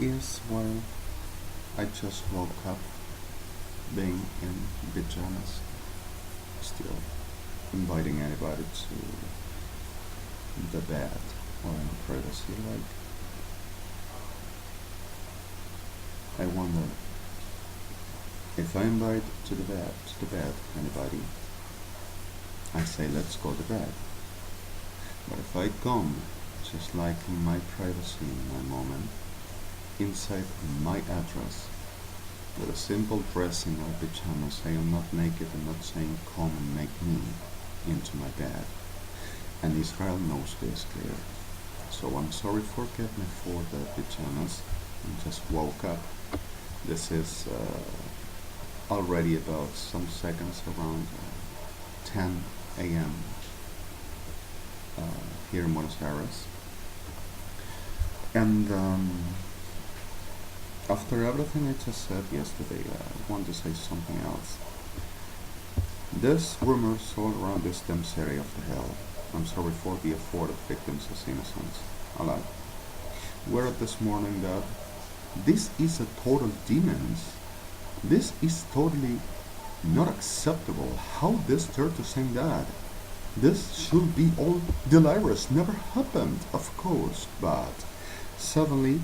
is while I just woke up, being in pajamas, still inviting anybody to the bed or in privacy. Like, I wonder if I invite to the bed anybody, I say let's go to bed. But if I come, just like in my privacy, in my moment, inside my address, with a simple dressing or pajamas, I am not naked, I'm not saying come and make me into my bed. And Israel knows this clear. So I'm sorry, forgive me for the pajamas. I just woke up. This is already about some seconds around 10 a.m. Here in Buenos Aires. And after everything I just said yesterday, I want to say something else. There's rumors all around this damn city of the hell. I'm sorry for the afforded victims as innocents. Alive. We read this morning that this is a total demons. This is totally not acceptable. How this dare to say that? This should be all delirious. Never happened, of course, but suddenly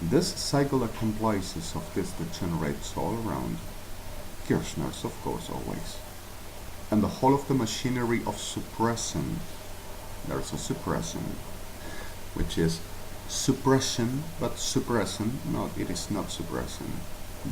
this cycle of compliances of this degenerates all around. Kirchners, of course, always. And the whole of the machinery of suppression. There's a suppression, which is suppression, but suppression, no, it is not suppression.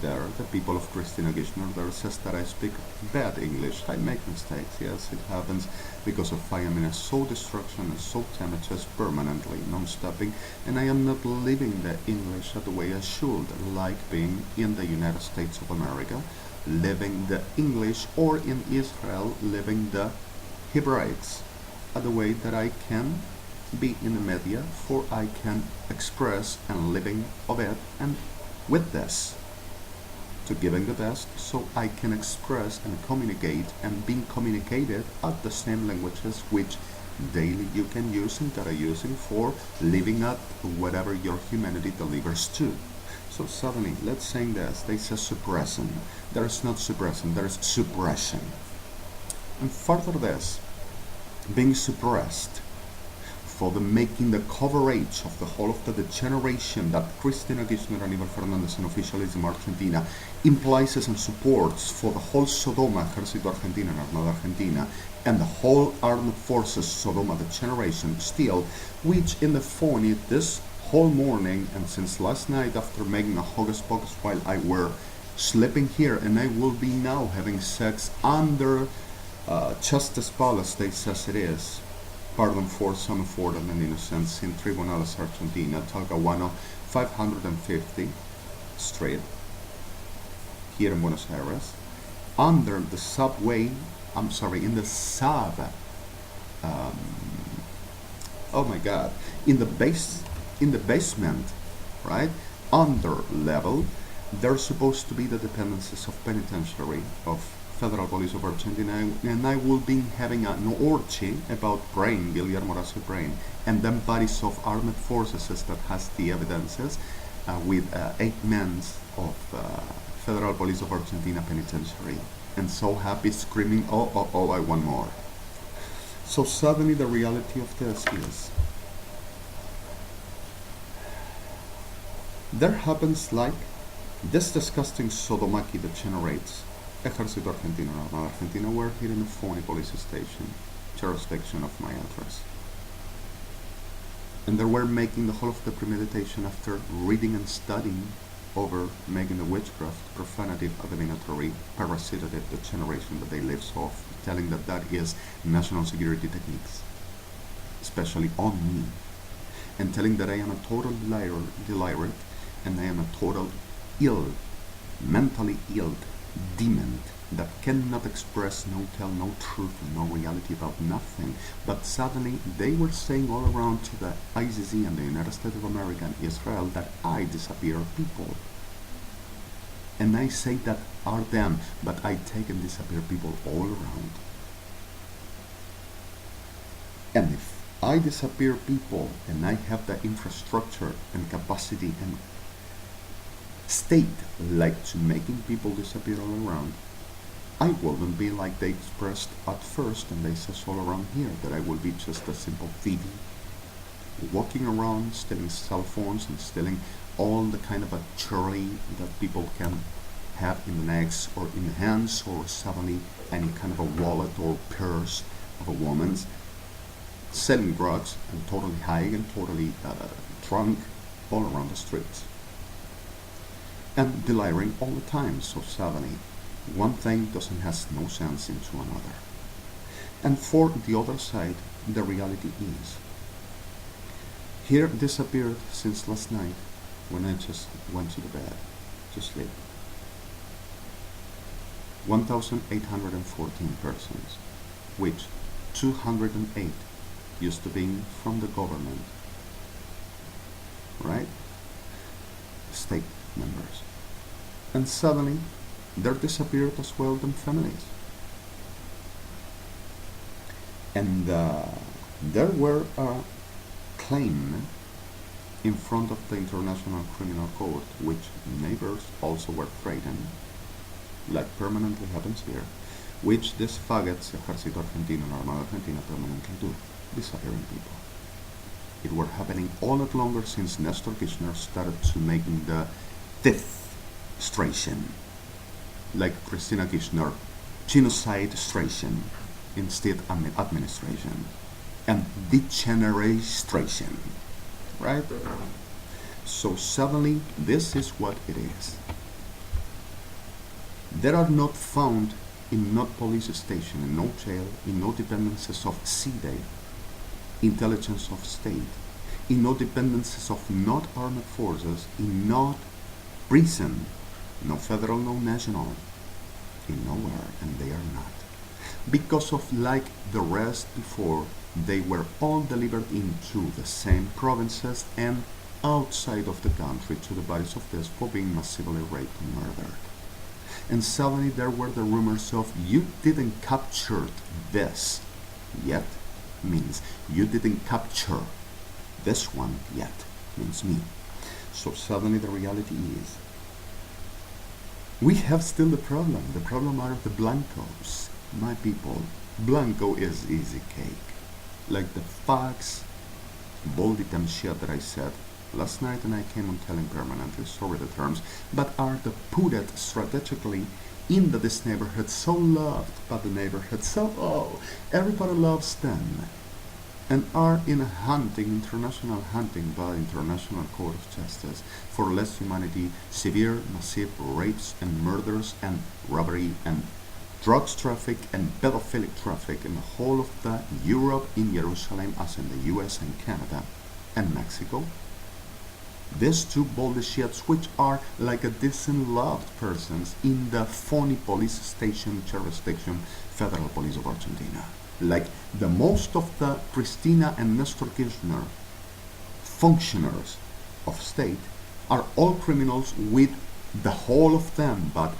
There, the people of Christina Gishner there says that I speak bad English. I make mistakes, yes, it happens because of I am in a soul destruction and soul damages permanently, non-stopping, and I am not living the English the way I should, like being in the United States of America, living the English, or in Israel, living the Hebraics, the way that I can be in the media, for I can express and living of it, and with this, to giving the best, so I can express and communicate and being communicated at the same languages which daily you can use and that are using for living at whatever your humanity delivers to. So suddenly, let's say this, they say suppression. There is not suppression, there is suppression. And further this, being suppressed for the making the coverage of the whole of the degeneration that Cristina Kirchner and Iber Fernandez and officialism Argentina implies and supports for the whole Sodoma, Ejército Argentina and Armada Argentina, and the whole armed forces Sodoma degeneration still, which in the phone this whole morning and since last night after making a hocus pocus while I were sleeping here, and I will be now having sex under Justice Palace, they says it is. Pardon for some afford and innocence in Tribunales Argentina, Talcahuano 550 Street, here in Buenos Aires, under the subway, in the oh my god, in the basement, right, under level, there's supposed to be the dependencies of penitentiary of Federal Police of Argentina, and I will be having an orgy about brain, Guillermo Horacio brain, and then bodies of armed forces that has the evidences with 8 men of Federal Police of Argentina penitentiary, and so happy screaming, oh, oh, oh, I want more. So suddenly the reality of this is, there happens like this disgusting sodomaki that generates Ejército Argentina and Armada Argentina were here in the phony police station, jurisdiction of my address. And they were making the whole of the premeditation after reading and studying over making the witchcraft, profanity, abominatory, parasitative, the generation that they live off, telling that that is national security techniques, especially on me, and telling that I am a total delirant, and I am a total mentally ill demon that cannot express, no tell, no truth, no reality about nothing. But suddenly they were saying all around to the ICC and the United States of America and Israel that I disappear people. And I say that are them, but I take and disappear people all around. And if I disappear people and I have the infrastructure and capacity and state like to making people disappear all around, I wouldn't be like they expressed at first and they says all around here that I will be just a simple thief walking around stealing cell phones and stealing all the kind of a jewelry that people can have in the necks or in the hands, or suddenly any kind of a wallet or purse of a woman's, selling drugs and totally high and totally drunk all around the streets and delirium all the time. So suddenly one thing doesn't has no sense into another. And for the other side, the reality is here disappeared since last night when I just went to the bed to sleep. 1,814 persons, which 208 used to be from the government, right? State members. And suddenly there disappeared as well them families. And there were a claim in front of the International Criminal Court, which neighbors also were threatened, like permanently happens here, which these faggots, Ejército Argentino and Armada Argentina, permanently do, disappearing people. It were happening all at longer since Nestor Kirchner started to making the fifth station, like Christina Kirchner, genocide station instead administration, and degeneration, right? So suddenly this is what it is. There are not found in no police station, in no jail, in no dependencies of CIDE, intelligence of state, in no dependencies of not armed forces, in not prison, no federal, no national, in nowhere, and they are not. Because of like the rest before, they were all delivered into the same provinces and outside of the country to the bodies of these for being massively raped and murdered. And suddenly there were the rumors of you didn't capture this yet, means you didn't capture this one yet, means me. So suddenly the reality is we have still the problem. The problem are the Blancos, my people. Blanco is easy cake. Like the facts, boldy damn shit that I said last night and I came on telling permanently, sorry the terms, but are the put it strategically in this neighborhood so loved by the neighborhood, so everybody loves them, and are in a hunting, international hunting by International Court of Justice for less humanity, severe, massive rapes and murders and robbery and drugs traffic and pedophilic traffic in the whole of the Europe, in Jerusalem, as in the US and Canada and Mexico. These two bold shits, which are like a decent loved persons in the phony police station jurisdiction, Federal Police of Argentina. Like the most of the Cristina and Nestor Kirchner functionaries of state are all criminals with the whole of them, but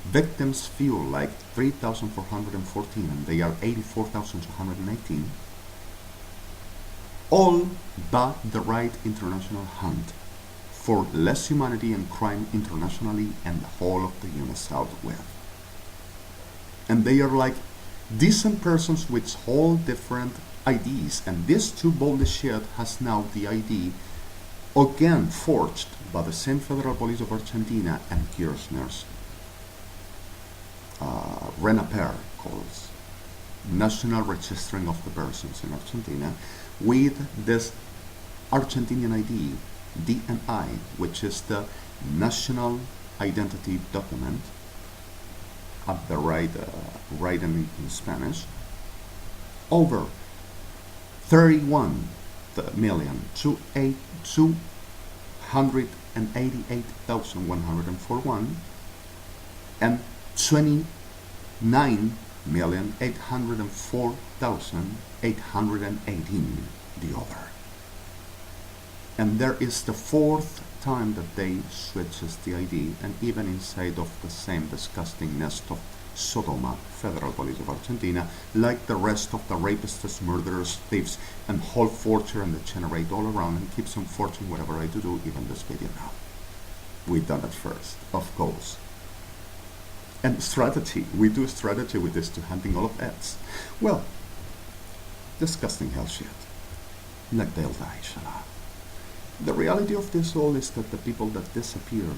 victims few, like 3,414, and they are 84,218. All but the right international hunt for less humanity and crime internationally and the whole of the UNICEF with. And they are like decent persons with whole different IDs, and this too bold shit has now the ID again forged by the same Federal Police of Argentina and Kirchner's RENAPER calls National Registering of the Persons in Argentina, with this Argentinian ID, DNI, which is the National Identity Document, at the right in Spanish, over 31,288,141 and 29,804,818 the other. And there is the fourth time that they switches the ID, and even inside of the same disgusting nest of Sodoma, Federal Police of Argentina, like the rest of the rapists, murderers, thieves, and whole fortune and degenerate all around and keeps on fortune whatever I do, even this video now. We done it first, of course. And strategy, we do strategy with this to hunting all of ads. Well, disgusting hell shit. Like they'll die, inshallah. The reality of this all is that the people that disappeared,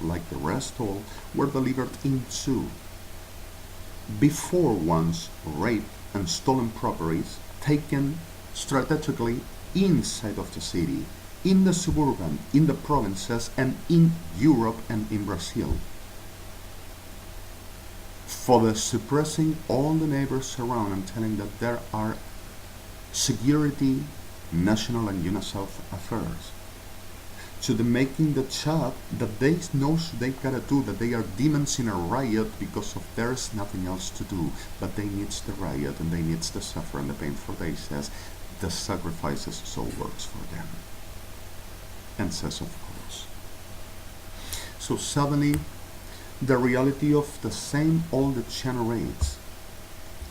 like the rest all, were delivered into before one's rape and stolen properties taken strategically inside of the city, in the suburban, in the provinces, and in Europe and in Brazil. For the suppressing all the neighbors around and telling that there are security, national and UNICEF affairs. To the making the job that they know they gotta do, that they are demons in a riot because of there's nothing else to do, but they needs the riot and they needs the suffer and the pain for they says the sacrifices so works for them. And says of course. So suddenly the reality of the same all that generates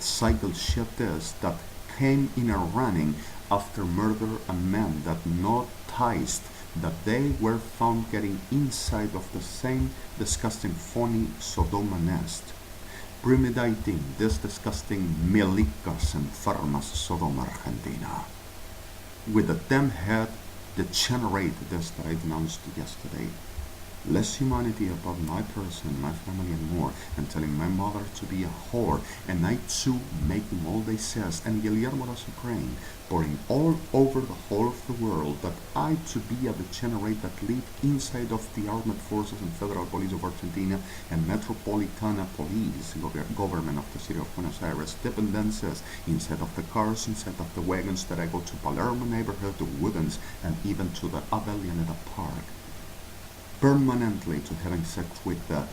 cycle shit is that came in a running after murder a man that noticed that they were found getting inside of the same disgusting phony Sodoma nest, premeditating this disgusting milicas and farmas Sodoma Argentina, with a damn head that generated this that I denounced yesterday. Less humanity about my person, my family and more, and telling my mother to be a whore, and I too making all they says, and Guillermo was praying, pouring all over the whole of the world, that I to be a degenerate that live inside of the armed forces and Federal Police of Argentina and Metropolitana Police, government of the city of Buenos Aires, dependencies inside of the cars, inside of the wagons that I go to Palermo neighborhood, to Woodlands, and even to the Avellaneda Park. Permanently to having sex with the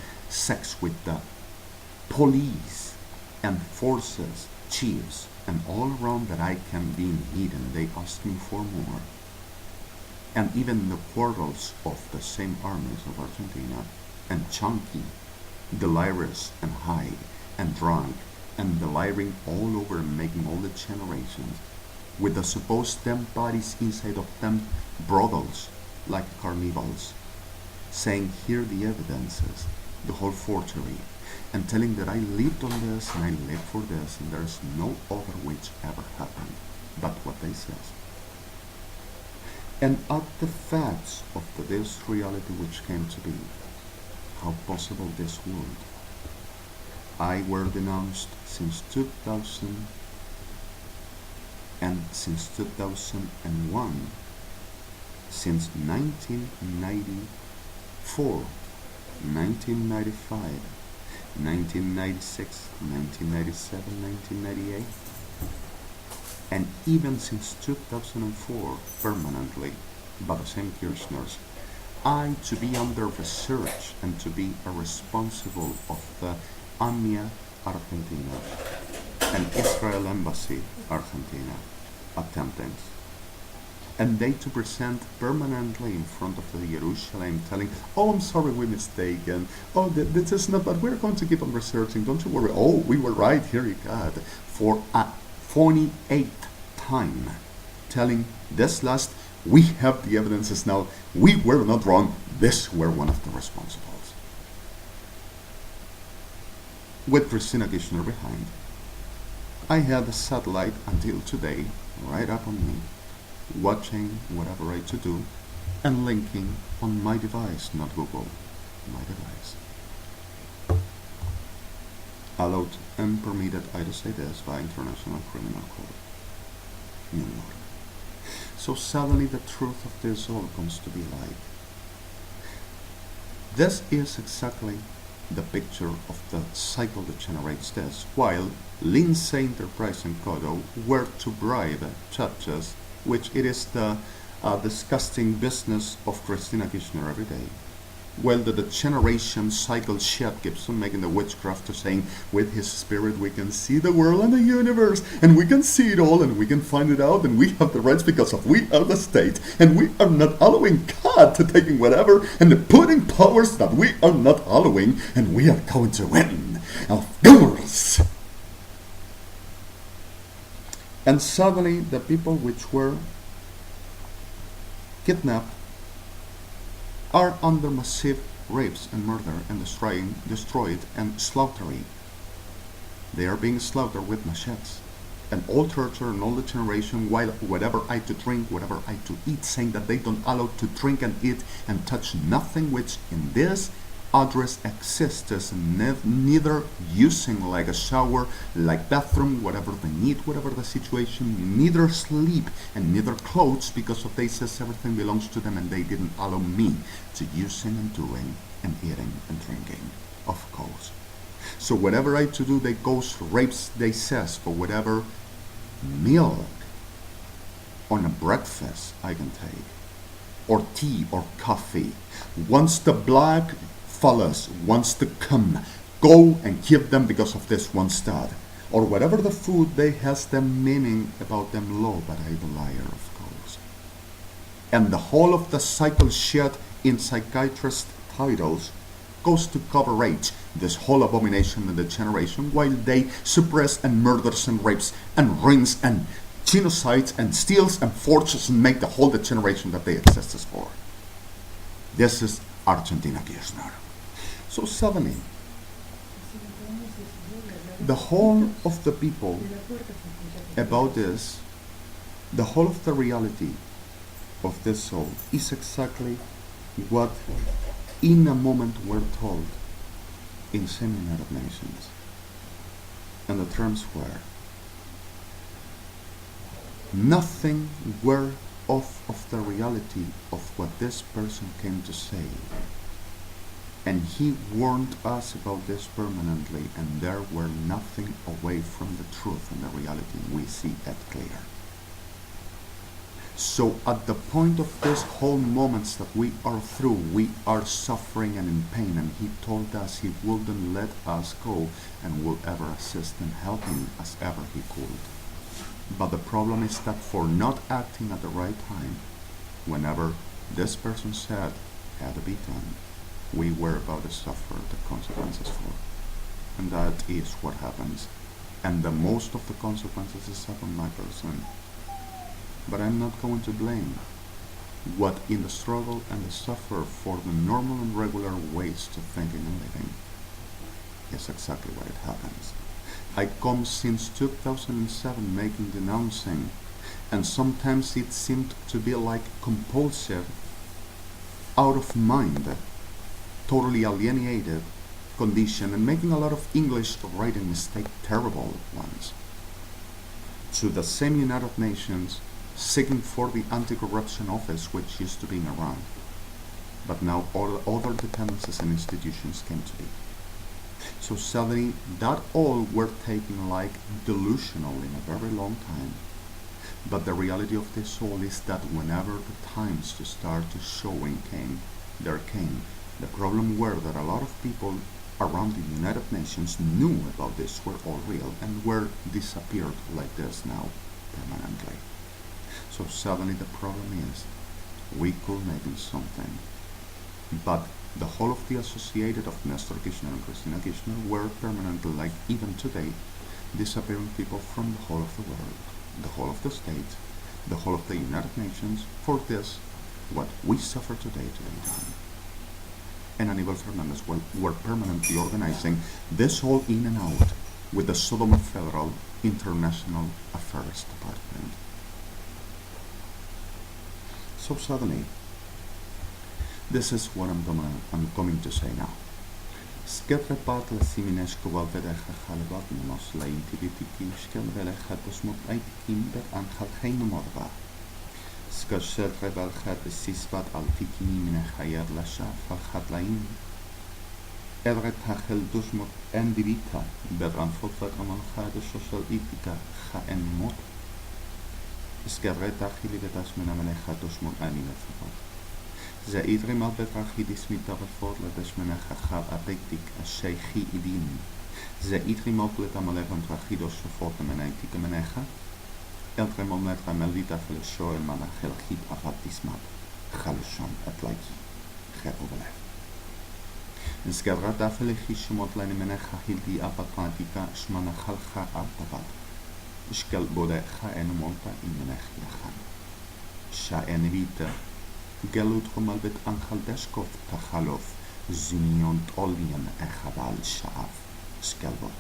police and forces, chiefs, and all around that I can be hidden. They asking for more. And even the quarrels of the same armies of Argentina, and chunky, delirious and high, and drunk, and delirium all over and making all the generations, with the supposed them bodies inside of them brothels, like carnivals, saying here the evidences, the whole forgery, and telling that I lived on this and I lived for this and there is no other which ever happened but what they says. And at the facts of this reality which came to be, how possible this would, I were denounced since 2000 and since 2001, since 1994, 1995, 1996, 1997, 1998, and even since 2004 permanently by the same Kirchners, I to be under research and to be a responsible of the AMIA Argentina and Israel Embassy Argentina attempting, and they to present permanently in front of the Jerusalem telling, oh, I'm sorry, we mistaken, oh, this is not, but we're going to keep on researching, don't you worry, oh, we were right, here you got, for a 48th time, telling this last, we have the evidences now, we were not wrong, this were one of the responsibles. With Christina Kirchner behind, I had a satellite until today, right up on me, watching whatever I to do, and linking on my device, not Google, my device. Allowed and permitted, I to say this, by International Criminal Court. So suddenly the truth of this all comes to be like, this is exactly the picture of the cycle that generates this, while Lindsay Enterprise and Kodo were to bribe judges, which it is the disgusting business of Christina Kirchner every day. Well, the generation cycle shit keeps on making the witchcraft to saying, with his spirit we can see the world and the universe, and we can see it all, and we can find it out, and we have the rights because of we are the state, and we are not allowing God to taking whatever, and putting powers that we are not allowing, and we are going to win. of girls. And suddenly the people which were kidnapped are under massive rapes and murder and destroyed and slaughtered. They are being slaughtered with machetes and all torture and all degeneration, while whatever I to drink, whatever I to eat, saying that they don't allow to drink and eat and touch nothing which in this address exists, neither using like a shower, like bathroom, whatever the need, whatever the situation, neither sleep and neither clothes, because of they says everything belongs to them and they didn't allow me to using and doing and eating and drinking, of course. So whatever I to do, they goes rapes, they says, for whatever milk on a breakfast I can take, or tea or coffee. Once the blood follows, wants to come, go and give them because of this one stud. Or whatever the food they has them meaning about them low, but I the liar, of course. And the whole of the cycle shit in psychiatrist titles goes to coverage this whole abomination and degeneration, while they suppress and murders and rapes and rings and genocides and steals and forges and make the whole degeneration that they exist for. This is Argentina Kirchner. So suddenly, the whole of the people about this, the whole of the reality of this soul is exactly what in a moment we're told in United Nations. And the terms were, nothing were off of the reality of what this person came to say. And he warned us about this permanently, and there were nothing away from the truth and the reality. We see it clear. So at the point of this whole moments that we are through, we are suffering and in pain, and he told us he wouldn't let us go and will ever assist and help him as ever he could. But the problem is that for not acting at the right time, whenever this person said had to be done, we were about to suffer the consequences for. And that is what happens. And the most of the consequences is upon my person. But I'm not going to blame what in the struggle and the suffer for the normal and regular ways to thinking and living is exactly what it happens. I come since 2007 making denouncing, and sometimes it seemed to be like compulsive, out of mind, totally alienated condition, and making a lot of English writing mistake, terrible ones. To the same United Nations seeking for the anti-corruption office which used to be in Iran, but now all other dependencies and institutions came to be. So suddenly that all were taken like delusional in a very long time. But the reality of this all is that whenever the times to start to showing came, there came. The problem were that a lot of people around the United Nations knew about this, were all real, and were disappeared like this now permanently. So suddenly the problem is, we could make something, but the whole of the associated of Nestor Kirchner and Cristina Kirchner were permanently, like even today, disappearing people from the whole of the world, the whole of the state, the whole of the United Nations, for this, what we suffer today to be done. And Aníbal Fernández were permanently organizing this whole in and out with the Sodom Federal International Affairs Department. So suddenly, this is what I'm coming to say now. Skeprepat la siminesko valvedecha chalevat menos la intibitik ishkel velechatos mot aikim bet anchal heino morva. Skashet revelchat sisbat altikini minechayad la shaf alchat laim. Edret hachel dusmot endibita bet anfotvat amalchade social itika cha en mot. Skebret achili vetas menamenechatos mot animetzapot. זה אידרים על בית רכידיס מתרפות לדשמנה חכב אבקטיק השייכי אידין. זה אידרים על בית המלאבן רכידו שפות למנהיתי כמנחה. אלדרים על נטרה מלידה פלשואל מנחל חיד אבד תסמד. חלשון את ליקי. חפו בלב. זגרת אפלכי שמות לנמנך הילדי אפקמטיקה שמנה חלכה ארטבת שקל בודך אין מונטה אימנך יחן שאין ויתה גלות חומל בית אנחל דשקוף תחלוף זיניון טוליין אחד על שאף שקלבות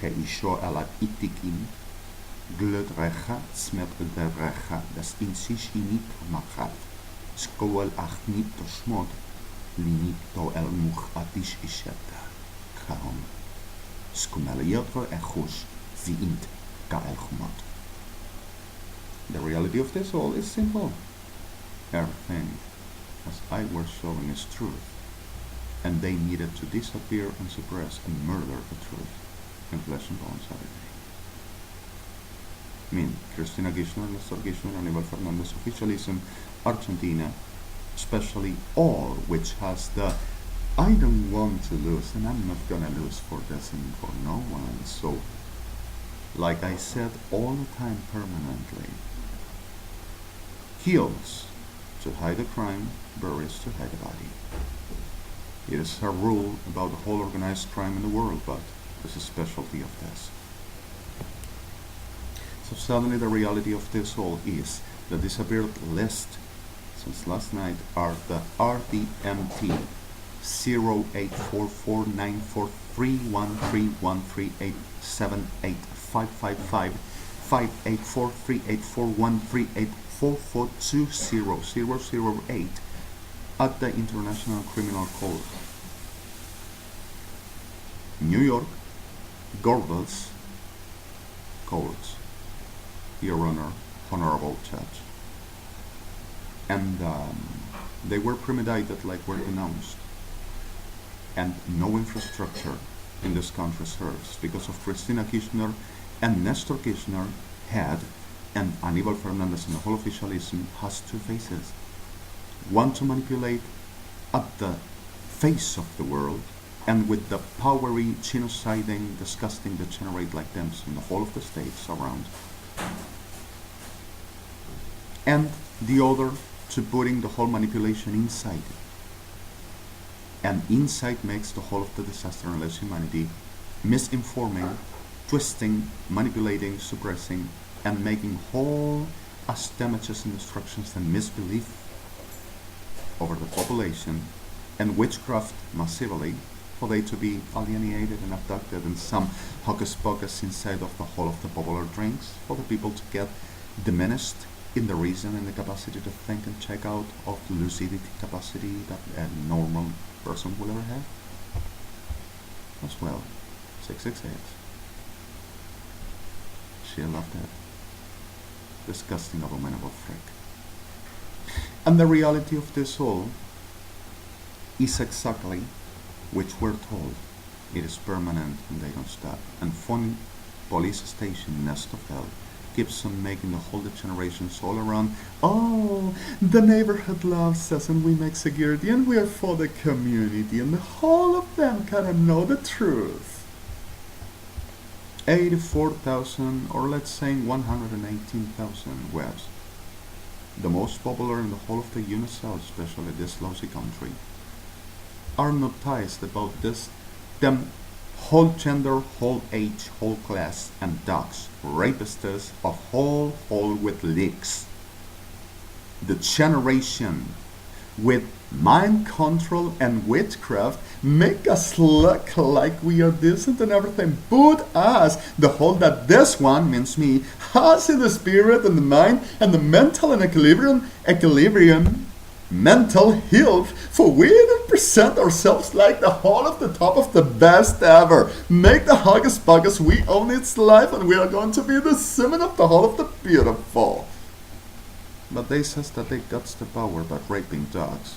חאישו אלad איתיקים glödrecha smertedrecha das in sich init Skol acht nipto smod, linipto el much atish isheta, kaon. Skumeliotro echus, ziint ka el chumot. The reality of this all is simple. Everything, as I was showing, is truth. And they needed to disappear and suppress and murder the truth in flesh and bones every day. Min, Cristina Kirchner, Néstor Kirchner, Aníbal Fernández, officialism, Argentina, especially all which has the I don't want to lose and I'm not gonna lose for this and for no one. So, like I said all the time permanently, kills to hide the crime, buries to hide the body. It is a rule about the whole organized crime in the world, but there's a specialty of this. So suddenly the reality of this all is the disappeared list since last night are the RDMT 084494313878555843841384420008 at the International Criminal Court. New York, Gorbals Courts, Your Honor, Honorable Judge. And they were premeditated like were denounced. And no infrastructure in this country serves because of Cristina Kirchner and Nestor Kirchner had, and Aníbal Fernández and the whole officialism has two faces. One to manipulate at the face of the world and with the powery, genociding, disgusting degenerate like them in the whole of the states around. And the other to putting the whole manipulation inside. And inside makes the whole of the disaster unless humanity misinforming, twisting, manipulating, suppressing, and making whole as damages and destructions and misbelief over the population and witchcraft massively for they to be alienated and abducted and some hocus pocus inside of the whole of the popular drinks for the people to get diminished in the reason and the capacity to think and check out of the lucidity capacity that a normal person will ever have. As well, 668. She loved that. Disgusting, abominable freak. And the reality of this all is exactly which we're told. It is permanent and they don't stop. And funny police station nest of hell keeps on making the whole generations all around. Oh, the neighborhood loves us and we make security and we are for the community and the whole of them gotta know the truth. 84,000 or let's say 118,000 webs. The most popular in the whole of the UNICEF, especially this lousy country, are noticed about this, them whole gender, whole age, whole class, and dogs, rapists of whole with leaks. The generation with mind control and witchcraft make us look like we are decent and everything, but us, the whole that this one means me, has in the spirit and the mind and the mental and equilibrium, mental health, for we don't present ourselves like the whole of the top of the best ever. Make the hocus pocus, we own its life and we are going to be the summit of the whole of the beautiful. But they says that they got the power by raping dogs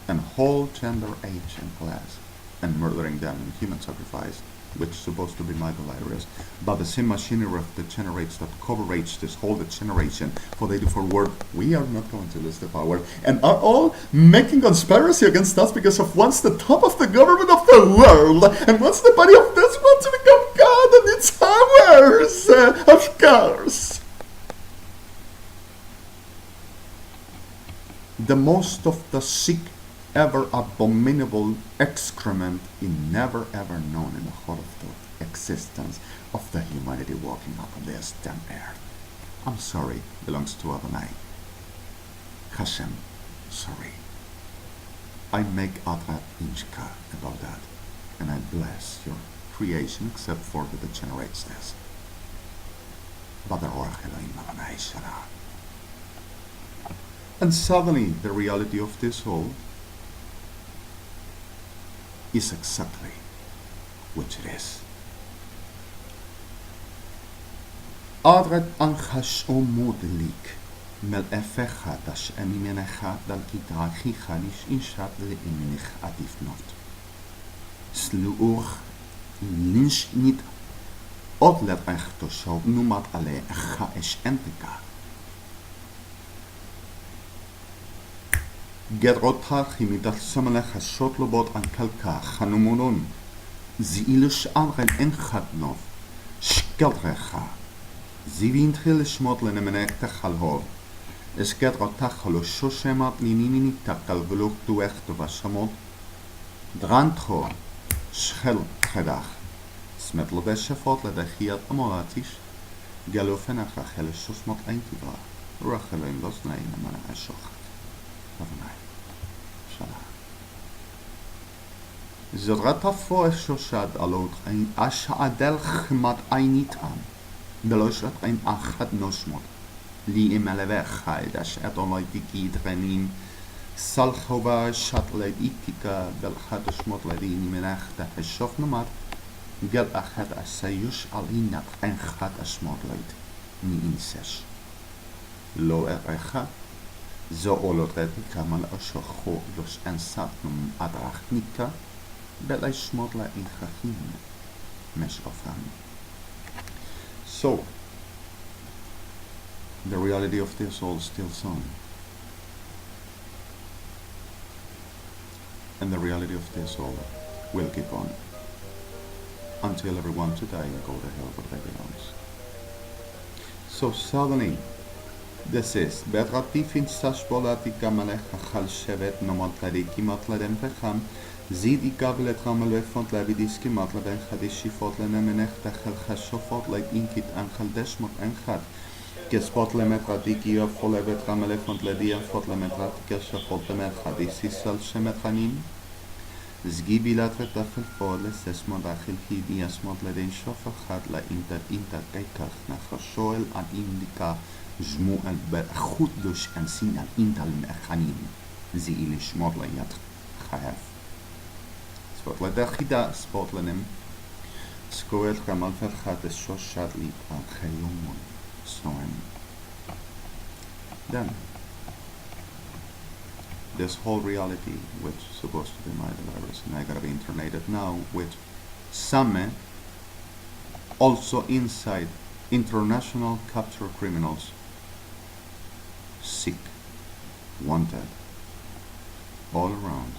and whole gender, age and class and murdering them in human sacrifice, which is supposed to be my hilarious. But the same machinery of the generates that coverage this whole generation for they do forward, we are not going to lose the power and are all making conspiracy against us because of once the top of the government of the world and once the body of this want to become God and it's ours, of course. The most of the sick ever abominable excrement in never ever known in the whole of the existence of the humanity walking upon this damn earth. I'm sorry, belongs to Adonai. Hashem, sorry. I make Adrat Inchka about that, and I bless your creation except for that it generates this. And suddenly the reality of this all is exactly which it is. Adret anchash omudlik mel efechatash emimenecha dal kita chichanish inshat le iminich adifnot. Sluur linch niet otlet echt zo numat ale ga is entika. Gerota chimidat samelech hashot lobot an kalka chanumunon ziilish anren enchatnov shkelrecha zivintchil shmot lenemenek techalhov eskedrota chalo shoshemat ninini takal veluk duech vashamot drantcho schel gedach smetlo beshefot ledechiat amolatish galofenach rachel shosmot eintiva rachelim losnei nemana ashochat Adonai Shalom. Zodrata for shoshad alot ein ashadel chmat einitam beloshrat ein achad nosmot li imelevech dash Adonai diki drenim salchova shatled itika belchat shmot ledin menach da shof nomad gel achad asayush alinat ein chat ashmot led ni insesh lo erecha Zo olotreti mal ashocho los ensatnum adrachnika belai smodla in chachim mesh ofam. So, the reality of this all still on. And the reality of this all will keep on until everyone to die and go to hell where they belong. So suddenly, this is Betratifin Sashbolatika Malecha Shevet Nomotladi Kimatladem Pecham Zidi Gablet Ramel Font Lavidiski Matlaben Hadishifot Lenemenech Tachel Hashofot like Inkit Angel Deshmot Enchat Gespot Lemetradiki of Folebet Ramel Font Ledia Fot Lemetratika Shafot Lemet Hadisisal Shemethanim Zgibilat Retafel Foles Esmod Achil Hidi Asmod Ledin Shofachat La Inta Kekach Nachashoel Ad Indika Jmu al-Berachut dus en sin al-Intal mechanim. Zi ilish modla yat chayav. Spotla dachida spotlanim. Skoel kamal verchat es shoshat li al chayumon. Soem. Then, this whole reality, which is supposed to be my virus, and I gotta be internated now, with some also inside international capture criminals. Sick, wanted, all around.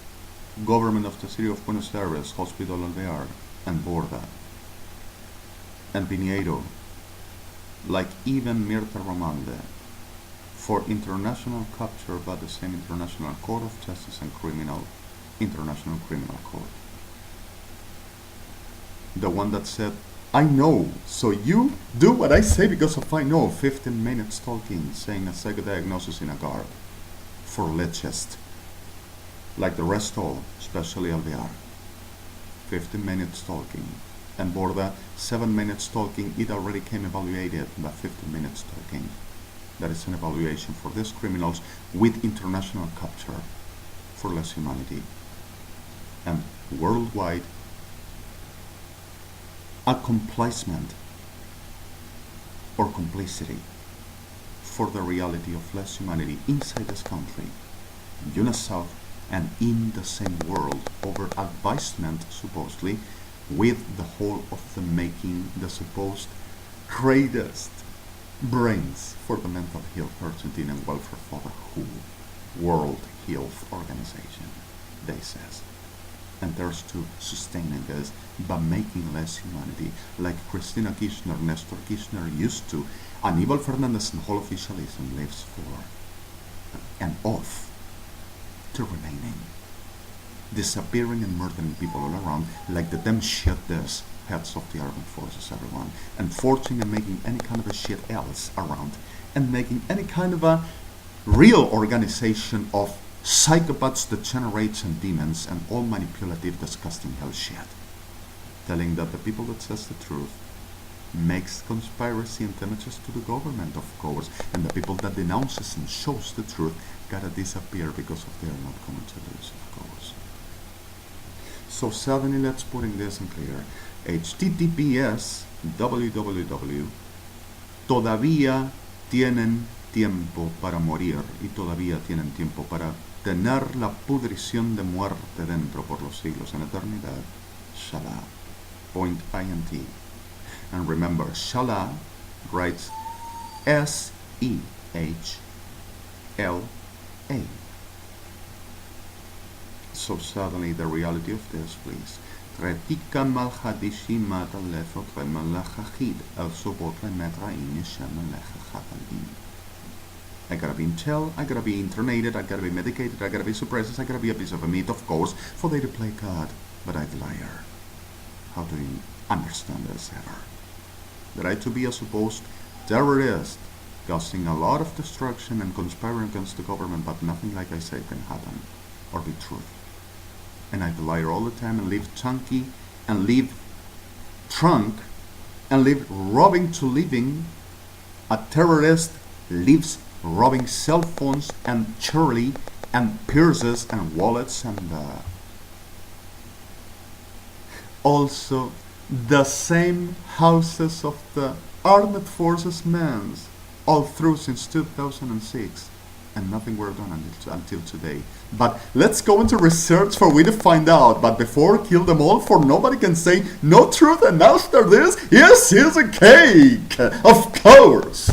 Government of the city of Buenos Aires, Hospital Alvear, and Borda, and Pinedo, like even Mirta Romande, for international capture by the same International Court of Justice and International Criminal Court. The one that said, I know, so you do what I say because of I know. 15 minutes talking, saying a psychodiagnosis in a guard for leches, like the rest all, especially Alvear. 15 minutes talking, and Borda, 7 minutes talking. It already came evaluated by 15 minutes talking. That is an evaluation for these criminals with international capture for less humanity and worldwide. A complacement or complicity for the reality of less humanity inside this country, UNICEF, and in the same world over advisement, supposedly, with the whole of the making the supposed greatest brains for the mental health Argentina and welfare for the whole World Health Organization, they says. And there's to sustaining this by making less humanity, like Cristina Kirchner, Nestor Kirchner used to. Aníbal Fernández and whole officialism lives for an oath to remaining disappearing and murdering people all around, like the damn shit this heads of the armed forces, everyone, and forging and making any kind of a shit else around, and making any kind of a real organization of psychopaths, degenerates, and demons, and all manipulative, disgusting hell shit, telling that the people that says the truth makes conspiracy and damages to the government, of course, and the people that denounces and shows the truth gotta disappear because of they are not going to lose, of course. So suddenly, let's putting this in clear. HTTPS www todavía tienen tiempo para morir y todavía tienen tiempo para tener la pudrición de muerte dentro por los siglos en eternidad. Shala. .int. And remember, Shala writes S-E-H-L-A. So suddenly the reality of this, please. Retika malhadishi matalefot remalachachid el-sobot lemetraim shemelechachadin. I gotta be in jail, I gotta be internated, I gotta be medicated, I gotta be suppressed, I gotta be a piece of meat, of course, for they to play God, but I'm the liar. How do you understand this ever? That I to be a supposed terrorist, causing a lot of destruction and conspiring against the government, but nothing like I say can happen or be true. And I liar all the time and live chunky and live trunk and live robbing to living. A terrorist lives robbing cell phones and jewelry and purses and wallets and also the same houses of the armed forces men all through since 2006, and nothing were done until today. But let's go into research for we to find out. But before kill them all, for nobody can say no truth, and after this, yes, here's a cake, of course.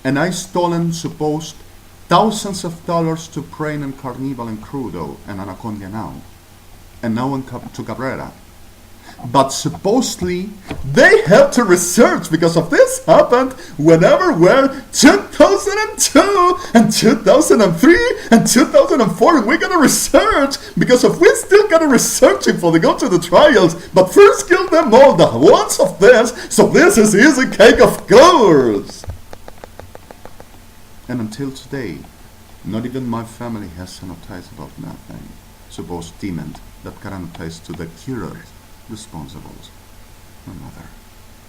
And I stolen supposed thousands of dollars to Prain and Carnival and Crudo and Anaconda now, and now to Cabrera. But supposedly they have to research because of this happened whenever we're 2002 and 2003 and 2004, and we're gonna research because of we still gotta research before they go to the trials. But first kill them all, the ones of this, so this is easy cake, of course. And until today, not even my family has sanitized about nothing. Supposed demon that guarantees to the curer responsibles. My mother,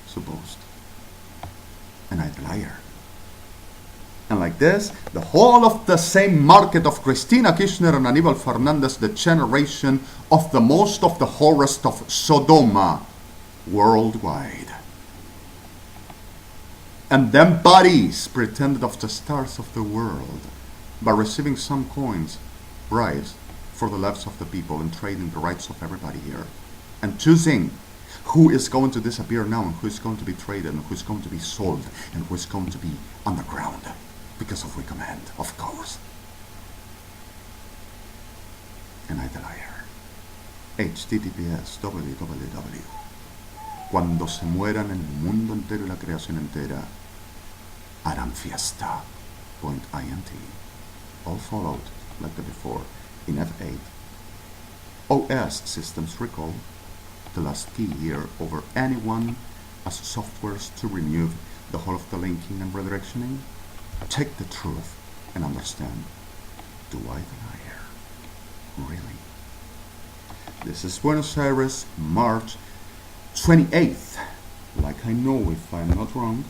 supposed. And I'm a liar. And like this, the whole of the same market of Cristina Kirchner and Aníbal Fernández, the generation of the most of the horrors of Sodoma worldwide. And them bodies pretended of the stars of the world by receiving some coins, bribes, for the lives of the people and trading the rights of everybody here. And choosing who is going to disappear now and who is going to be traded and who is going to be sold and who is going to be underground because of we command, of course. And I the liar. HTTPS www. Cuando se mueran el mundo entero y la creación entera, harán fiesta. .int. All followed like the before in F8. OS systems recall the last key here over anyone as softwares to remove the whole of the linking and redirectioning. Check the truth and understand. Do I the liar? Really? This is Buenos Aires, March 28th. Like I know if I'm not wrong.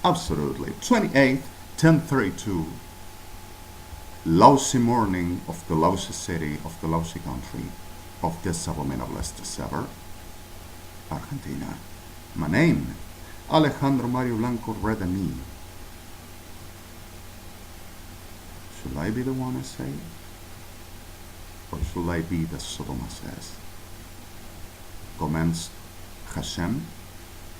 Absolutely. 28th, 10:32. Lousy morning of the lousy city of the lousy country of this abominablests ever, Argentina. My name, Alejandro Mario Blanco Redemi. Should I be the one I say? Or should I be the Sodoma says? Comments Hashem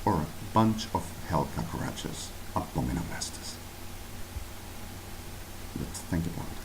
or a bunch of hell cockroaches, abominablests? Let's think about it.